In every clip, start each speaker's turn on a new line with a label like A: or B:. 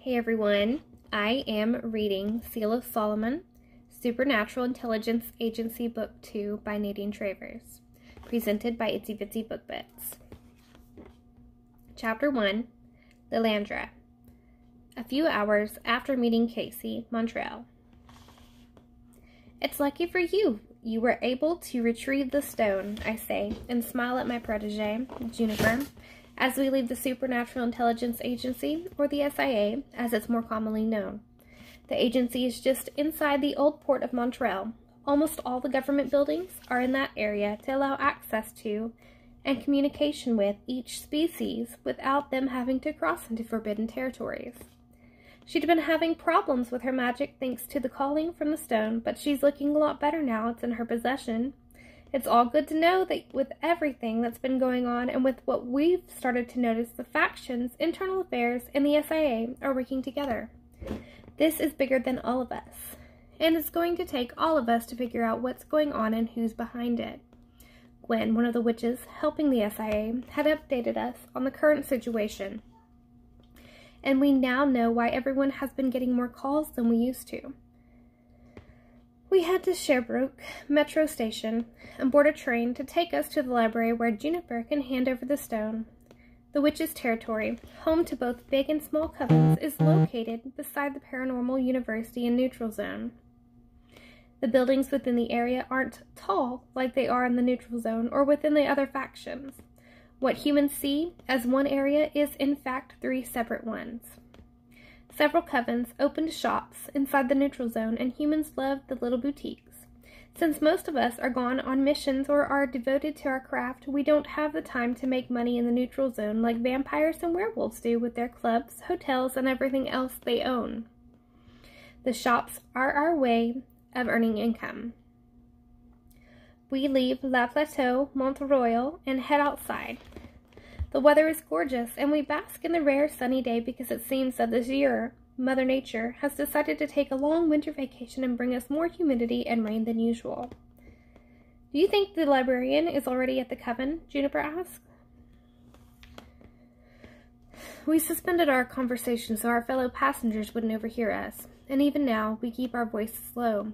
A: Hey everyone, I am reading Seal of Solomon, Supernatural Intelligence Agency Book 2 by Nadine Travers, presented by Itsy Bitsy Book Bits. Chapter 1, Lilandra. A few hours after meeting Casey, Montreal. It's lucky for you. You were able to retrieve the stone, I say, and smile at my protege, Juniper, as we leave the Supernatural Intelligence Agency, or the SIA, as it's more commonly known. The agency is just inside the old port of Montreal. Almost all the government buildings are in that area to allow access to and communication with each species without them having to cross into forbidden territories. She'd been having problems with her magic thanks to the calling from the stone, but she's looking a lot better now it's in her possession. It's all good to know that with everything that's been going on and with what we've started to notice, the factions, internal affairs, and the SIA are working together. This is bigger than all of us, and it's going to take all of us to figure out what's going on and who's behind it. Gwen, one of the witches helping the SIA, had updated us on the current situation, and we now know why everyone has been getting more calls than we used to. We head to Sherbrooke Metro Station and board a train to take us to the library where Juniper can hand over the stone. The witch's territory, home to both big and small covens, is located beside the Paranormal University and Neutral Zone. The buildings within the area aren't tall like they are in the Neutral Zone or within the other factions. What humans see as one area is in fact 3 separate ones. Several covens opened shops inside the Neutral Zone, and humans love the little boutiques. Since most of us are gone on missions or are devoted to our craft, we don't have the time to make money in the Neutral Zone like vampires and werewolves do with their clubs, hotels, and everything else they own. The shops are our way of earning income. We leave La Plateau, Mont-Royal, and head outside. The weather is gorgeous, and we bask in the rare sunny day because it seems that this year, Mother Nature has decided to take a long winter vacation and bring us more humidity and rain than usual. Do you think the librarian is already at the coven? Juniper asked. We suspended our conversation so our fellow passengers wouldn't overhear us, and even now we keep our voices low.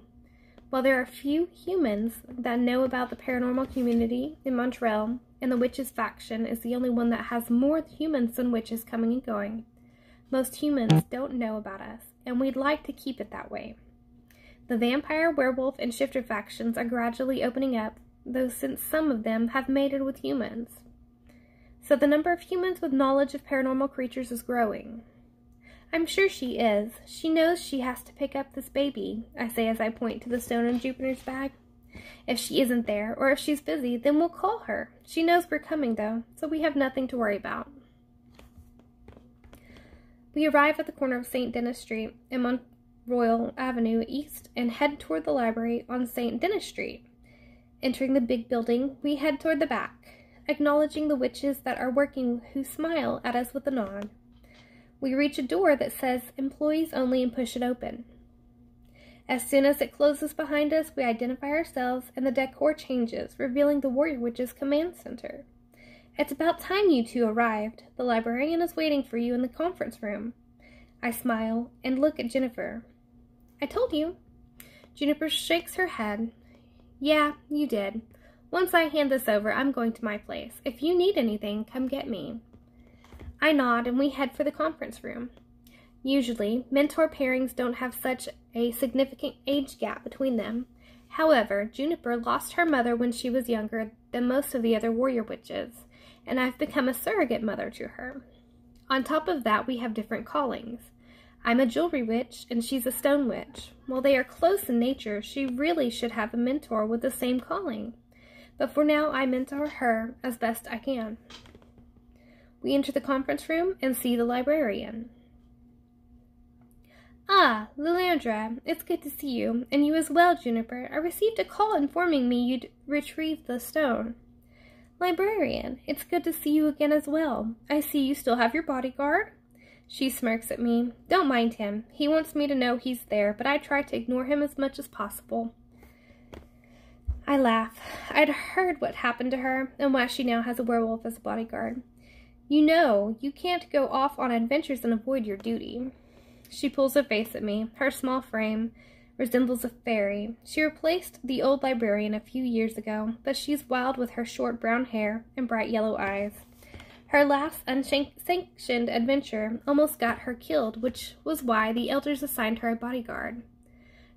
A: While there are few humans that know about the paranormal community in Montreal, and the witches faction is the only one that has more humans than witches coming and going, most humans don't know about us, and we'd like to keep it that way. The vampire, werewolf, and shifter factions are gradually opening up, though since some of them have mated with humans. So the number of humans with knowledge of paranormal creatures is growing. I'm sure she is. She knows she has to pick up this baby, I say as I point to the stone in Jupiter's bag. If she isn't there, or if she's busy, then we'll call her. She knows we're coming, though, so we have nothing to worry about. We arrive at the corner of St. Denis Street and Mont Royal Avenue East and head toward the library on St. Denis Street. Entering the big building, we head toward the back, acknowledging the witches that are working who smile at us with a nod. We reach a door that says employees only and push it open. As soon as it closes behind us, we identify ourselves and the decor changes, revealing the Warrior Witch's command center. It's about time you two arrived. The librarian is waiting for you in the conference room. I smile and look at Jennifer. I told you. Juniper shakes her head. Yeah, you did. Once I hand this over, I'm going to my place. If you need anything, come get me. I nod and we head for the conference room. Usually, mentor pairings don't have such a significant age gap between them. However, Juniper lost her mother when she was younger than most of the other warrior witches, and I've become a surrogate mother to her. On top of that, we have different callings. I'm a jewelry witch, and she's a stone witch. While they are close in nature, she really should have a mentor with the same calling. But for now, I mentor her as best I can. We enter the conference room and see the librarian. Ah, Lilandra, it's good to see you, and you as well, Juniper. I received a call informing me you'd retrieved the stone. Librarian, it's good to see you again as well. I see you still have your bodyguard. She smirks at me. Don't mind him. He wants me to know he's there, but I try to ignore him as much as possible. I laugh. I'd heard what happened to her, and why she now has a werewolf as a bodyguard. You know, you can't go off on adventures and avoid your duty. She pulls her face at me. Her small frame resembles a fairy. She replaced the old librarian a few years ago, but she's wild with her short brown hair and bright yellow eyes. Her last unsanctioned adventure almost got her killed, which was why the elders assigned her a bodyguard.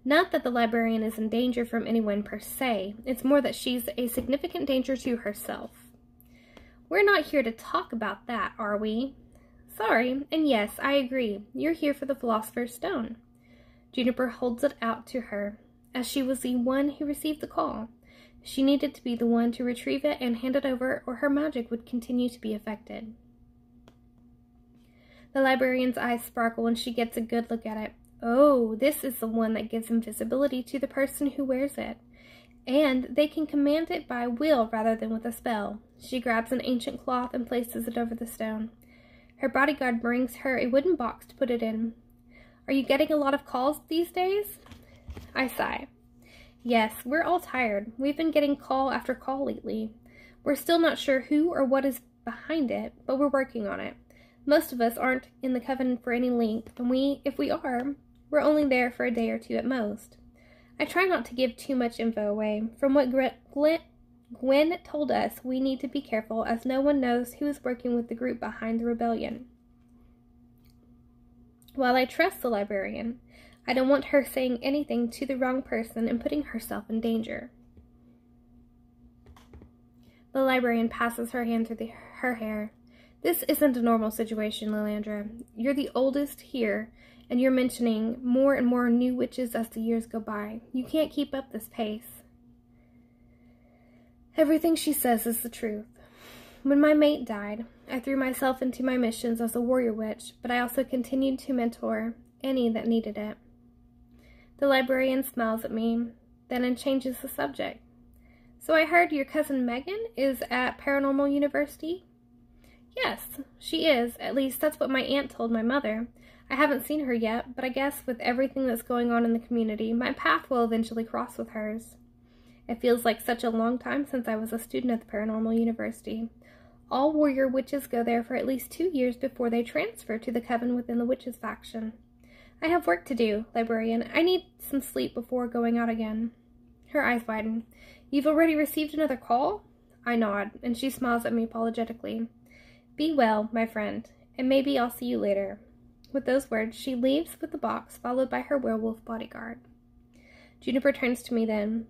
A: Not that the librarian is in danger from anyone per se, it's more that she's a significant danger to herself. We're not here to talk about that, are we? Sorry, and yes, I agree. You're here for the Philosopher's Stone. Juniper holds it out to her, as she was the one who received the call. She needed to be the one to retrieve it and hand it over, or her magic would continue to be affected. The librarian's eyes sparkle when she gets a good look at it. Oh, this is the one that gives invisibility to the person who wears it. And they can command it by will rather than with a spell. She grabs an ancient cloth and places it over the stone. Her bodyguard brings her a wooden box to put it in. Are you getting a lot of calls these days? I sigh. Yes, we're all tired. We've been getting call after call lately. We're still not sure who or what is behind it, but we're working on it. Most of us aren't in the coven for any length, and if we are, we're only there for a day or two at most. I try not to give too much info away. From what Gwen told us, we need to be careful, as no one knows who is working with the group behind the rebellion. While I trust the librarian, I don't want her saying anything to the wrong person and putting herself in danger. The librarian passes her hand through her hair. This isn't a normal situation, Lilandra. You're the oldest here, and you're mentioning more and more new witches as the years go by. You can't keep up this pace. Everything she says is the truth. When my mate died, I threw myself into my missions as a warrior witch, but I also continued to mentor any that needed it. The librarian smiles at me, then changes the subject. So I heard your cousin Megan is at Paranormal University? Yes, she is. At least that's what my aunt told my mother. I haven't seen her yet, but I guess with everything that's going on in the community, my path will eventually cross with hers. It feels like such a long time since I was a student at the Paranormal University. All warrior witches go there for at least 2 years before they transfer to the coven within the witches faction. I have work to do, librarian. I need some sleep before going out again. Her eyes widen. You've already received another call? I nod, and she smiles at me apologetically. Be well, my friend, and maybe I'll see you later. With those words, she leaves with the box, followed by her werewolf bodyguard. Juniper turns to me then.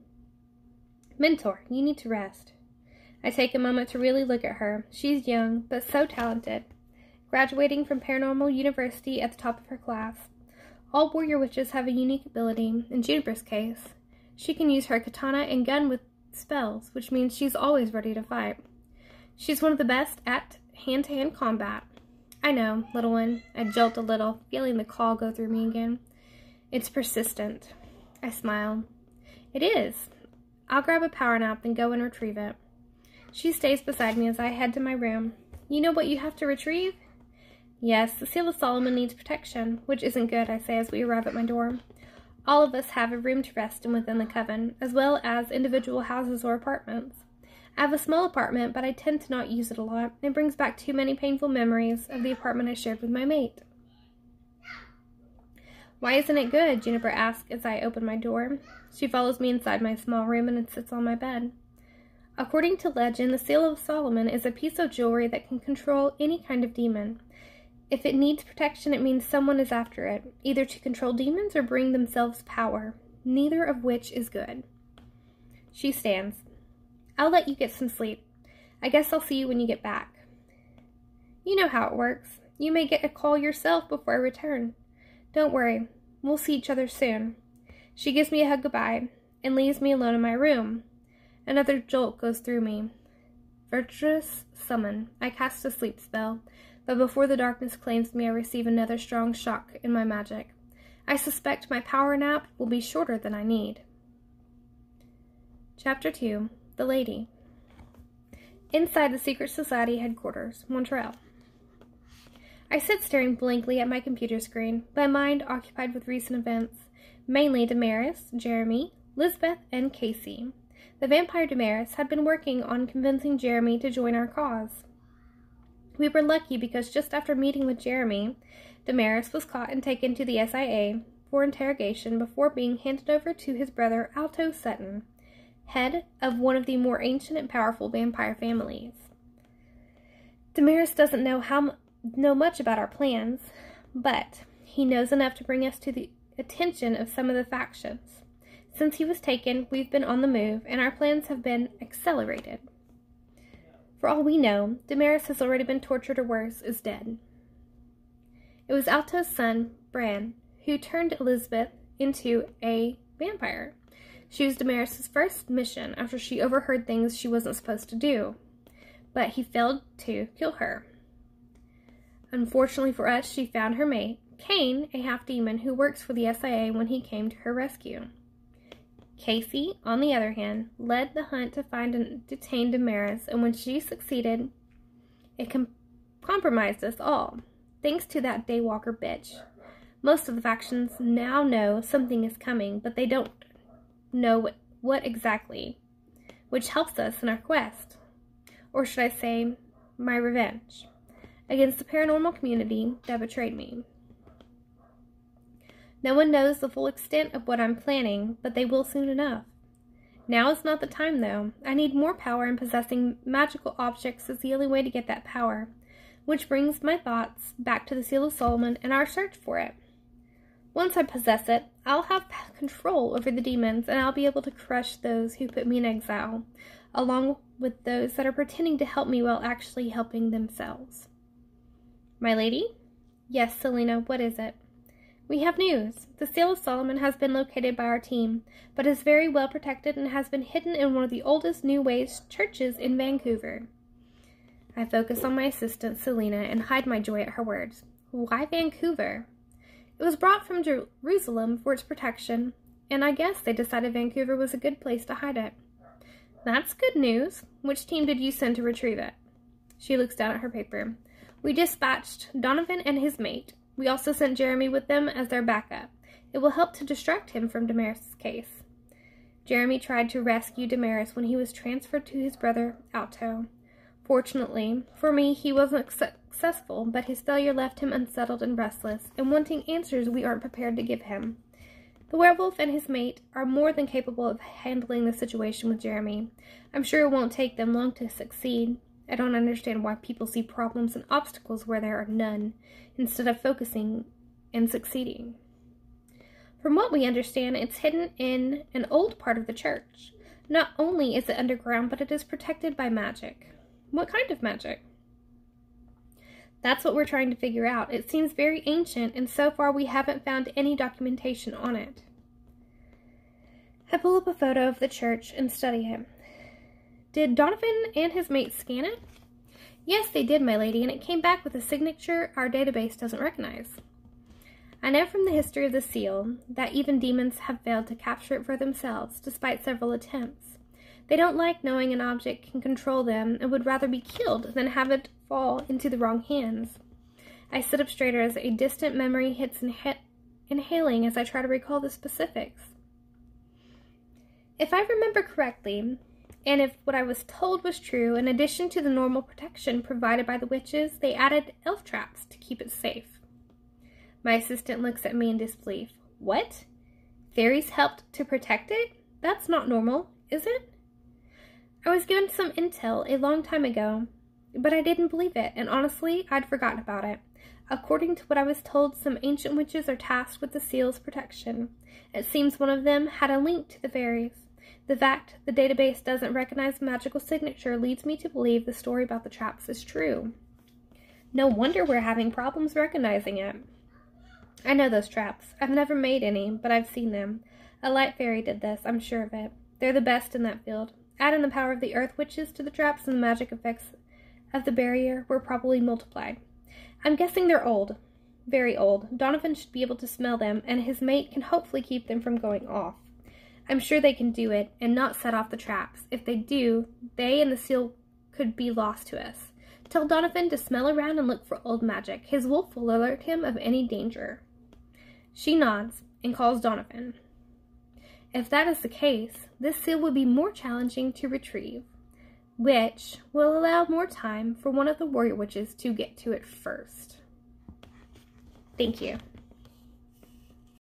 A: Mentor, you need to rest. I take a moment to really look at her. She's young, but so talented, graduating from Paranormal University at the top of her class. All warrior witches have a unique ability. In Juniper's case, she can use her katana and gun with spells, which means she's always ready to fight. She's one of the best at hand-to-hand combat. I know, little one. I jolt a little, feeling the call go through me again. It's persistent. I smile. It is. I'll grab a power nap and go and retrieve it. She stays beside me as I head to my room. You know what you have to retrieve? Yes, the Seal of Solomon needs protection, which isn't good, I say as we arrive at my door. All of us have a room to rest in within the coven, as well as individual houses or apartments. I have a small apartment, but I tend to not use it a lot. It brings back too many painful memories of the apartment I shared with my mate. Why isn't it good? Juniper asks as I open my door. She follows me inside my small room and sits on my bed. According to legend, the Seal of Solomon is a piece of jewelry that can control any kind of demon. If it needs protection, it means someone is after it, either to control demons or bring themselves power, neither of which is good. She stands. I'll let you get some sleep. I guess I'll see you when you get back. You know how it works. You may get a call yourself before I return. Don't worry. We'll see each other soon. She gives me a hug goodbye and leaves me alone in my room. Another jolt goes through me. Virtuous summon. I cast a sleep spell, but before the darkness claims me, I receive another strong shock in my magic. I suspect my power nap will be shorter than I need. Chapter 2. The Lady. Inside the Secret Society headquarters, Montreal. I sit staring blankly at my computer screen, my mind occupied with recent events, mainly Damaris, Jeremy, Lisbeth, and Casey. The vampire Damaris had been working on convincing Jeremy to join our cause. We were lucky because just after meeting with Jeremy, Damaris was caught and taken to the SIA for interrogation before being handed over to his brother Alto Sutton, head of one of the more ancient and powerful vampire families. Damaris doesn't know much about our plans, but he knows enough to bring us to the attention of some of the factions. Since he was taken, we've been on the move, and our plans have been accelerated. For all we know, Damaris has already been tortured or worse, is dead. It was Alto's son, Bran, who turned Elizabeth into a vampire. She was Damaris' first mission after she overheard things she wasn't supposed to do, but he failed to kill her. Unfortunately for us, she found her mate, Cain, a half-demon who works for the SIA, when he came to her rescue. Casey, on the other hand, led the hunt to find and detain Damaris, and when she succeeded, it compromised us all, thanks to that Daywalker bitch. Most of the factions now know something is coming, but they don't know what exactly, which helps us in our quest, or should I say, my revenge, against the paranormal community that betrayed me. No one knows the full extent of what I'm planning, but they will soon enough. Now is not the time, though. I need more power, and possessing magical objects is the only way to get that power, which brings my thoughts back to the Seal of Solomon and our search for it. Once I possess it, I'll have control over the demons, and I'll be able to crush those who put me in exile, along with those that are pretending to help me while actually helping themselves. My lady? Yes, Selena, what is it? We have news. The Seal of Solomon has been located by our team, but is very well protected and has been hidden in one of the oldest New Wave churches in Vancouver. I focus on my assistant, Selena, and hide my joy at her words. Why Vancouver? It was brought from Jerusalem for its protection, and I guess they decided Vancouver was a good place to hide it. That's good news. Which team did you send to retrieve it? She looks down at her paper. We dispatched Donovan and his mate. We also sent Jeremy with them as their backup. It will help to distract him from Damaris' case. Jeremy tried to rescue Damaris when he was transferred to his brother, Alto. Fortunately, for me, he wasn't successful, but his failure left him unsettled and restless, and wanting answers we aren't prepared to give him. The werewolf and his mate are more than capable of handling the situation with Jeremy. I'm sure it won't take them long to succeed. I don't understand why people see problems and obstacles where there are none, instead of focusing and succeeding. From what we understand, it's hidden in an old part of the church. Not only is it underground, but it is protected by magic. What kind of magic? That's what we're trying to figure out. It seems very ancient, and so far we haven't found any documentation on it. I pull up a photo of the church and study it. Did Donovan and his mate scan it? Yes, they did, my lady, and it came back with a signature our database doesn't recognize. I know from the history of the seal that even demons have failed to capture it for themselves, despite several attempts. They don't like knowing an object can control them and would rather be killed than have it fall into the wrong hands. I sit up straighter as a distant memory hits inhaling as I try to recall the specifics. If I remember correctly, and if what I was told was true, in addition to the normal protection provided by the witches, they added elf traps to keep it safe. My assistant looks at me in disbelief. What? Fairies helped to protect it? That's not normal, is it? I was given some intel a long time ago, but I didn't believe it, and honestly, I'd forgotten about it. According to what I was told, some ancient witches are tasked with the seal's protection. It seems one of them had a link to the fairies. The fact the database doesn't recognize magical signature leads me to believe the story about the traps is true. No wonder we're having problems recognizing it. I know those traps. I've never made any, but I've seen them. A light fairy did this, I'm sure of it. They're the best in that field. Add in the power of the earth witches to the traps, and the magic effects of the barrier were probably multiplied. I'm guessing they're old. Very old. Donovan should be able to smell them, and his mate can hopefully keep them from going off. I'm sure they can do it and not set off the traps. If they do, they and the seal could be lost to us. Tell Donovan to smell around and look for old magic. His wolf will alert him of any danger. She nods and calls Donovan. If that is the case, this seal would be more challenging to retrieve. which will allow more time for one of the warrior witches to get to it first. Thank you.